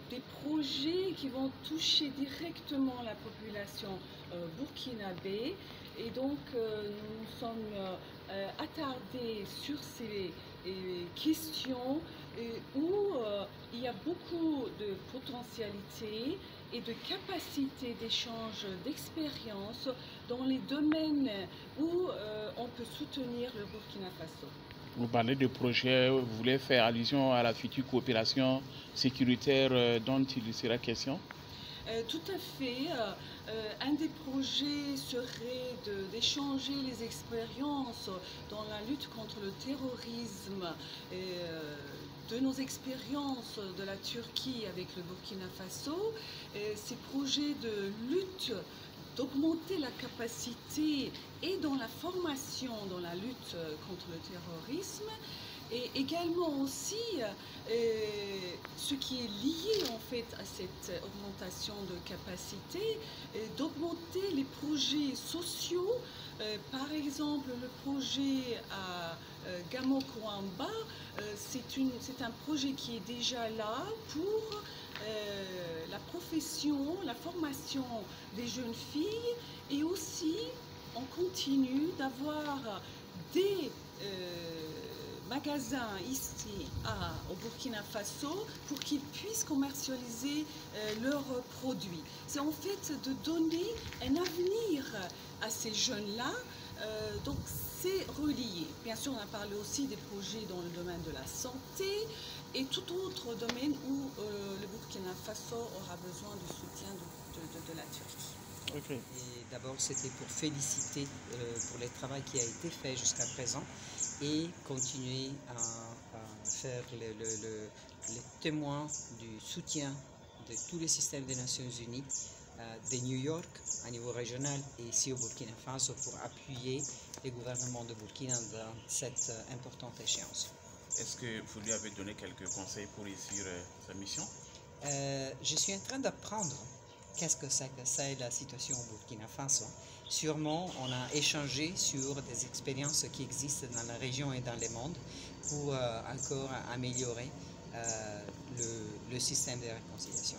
des projets qui vont toucher directement la population burkinabé. Et donc, nous sommes attardés sur ces questions où il y a beaucoup de potentialités et de capacités d'échange d'expériences dans les domaines où on peut soutenir le Burkina Faso. Vous parlez de projets, vous voulez faire allusion à la future coopération sécuritaire dont il sera question? Tout à fait. Un des projets serait d'échanger les expériences dans la lutte contre le terrorisme, de nos expériences de la Turquie avec le Burkina Faso. Ces projets de lutte, d'augmenter la capacité et dans la formation dans la lutte contre le terrorisme, et également aussi ce qui est lié en fait à cette augmentation de capacité, d'augmenter les projets sociaux. Par exemple, le projet à Gamokwamba, c'est un projet qui est déjà là pour la profession, la formation des jeunes filles, et aussi on continue d'avoir des magasins ici au Burkina Faso pour qu'ils puissent commercialiser leurs produits. C'est en fait de donner un avenir à ces jeunes-là. Donc c'est relié. Bien sûr, on a parlé aussi des projets dans le domaine de la santé et tout autre domaine où le Burkina Faso aura besoin de soutien de la Turquie. Okay. Et d'abord, c'était pour féliciter pour le travail qui a été fait jusqu'à présent et continuer à faire les témoins du soutien de tous les systèmes des Nations Unies, de New York à niveau régional et ici au Burkina Faso pour appuyer les gouvernements de Burkina dans cette importante échéance. Est-ce que vous lui avez donné quelques conseils pour réussir sa mission? Je suis en train d'apprendre qu'est-ce que c'est la situation au Burkina Faso. Sûrement, on a échangé sur des expériences qui existent dans la région et dans le monde pour encore améliorer le système de réconciliation.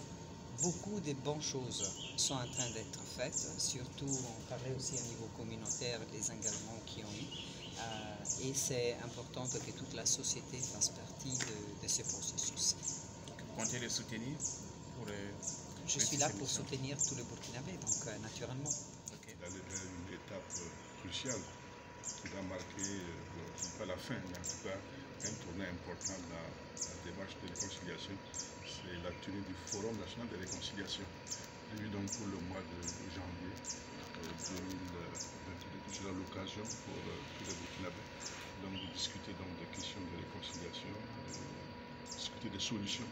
Beaucoup de bonnes choses sont en train d'être faites, surtout on parlait aussi au niveau communautaire des engagements qui ont eu, et c'est important que toute la société fasse partie de ce processus. Vous comptez les soutenir pour Je suis là pour soutenir tout le Burkinabé, donc naturellement. Okay. D'aller vers une étape cruciale qui va marquer, pas la fin, mais en tout cas un tournant important dans la démarche de réconciliation, c'est la tenue du Forum national de réconciliation, prévu donc pour le mois de janvier 2022. Ce sera l'occasion pour tous les Burkinabés de discuter donc des questions de réconciliation, de discuter des solutions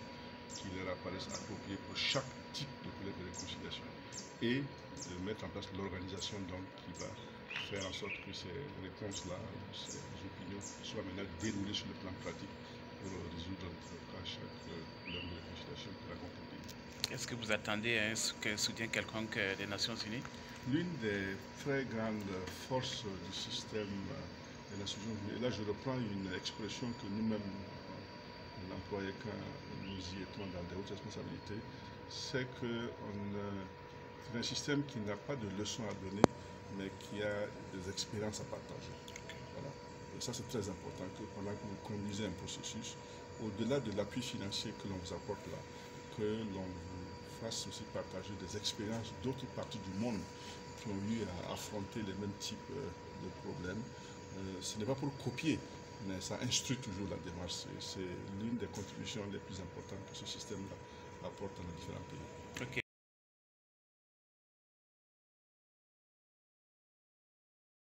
qui leur apparaissent appropriées pour chaque type de problème de réconciliation et de mettre en place l'organisation qui va faire en sorte que ces réponses-là, ces opinions soient maintenant déroulées sur le plan pratique pour résoudre à chaque problème de réconciliation que la pays. Est-ce que vous attendez un soutien quelconque des Nations Unies? L'une des très grandes forces du système des Nations Unies, et là je reprends une expression que nous-mêmes on employait quand nous y étions dans des hautes responsabilités, c'est que c'est un système qui n'a pas de leçons à donner, mais qui a des expériences à partager. Voilà. Et ça c'est très important que pendant que vous conduisez un processus, au-delà de l'appui financier que l'on vous apporte là, que l'on vous fasse aussi partager des expériences d'autres parties du monde qui ont eu à affronter les mêmes types de problèmes. Ce n'est pas pour copier, mais ça instruit toujours la démarche. C'est l'une des contributions les plus importantes que ce système-là apporte dans les différents pays. Okay.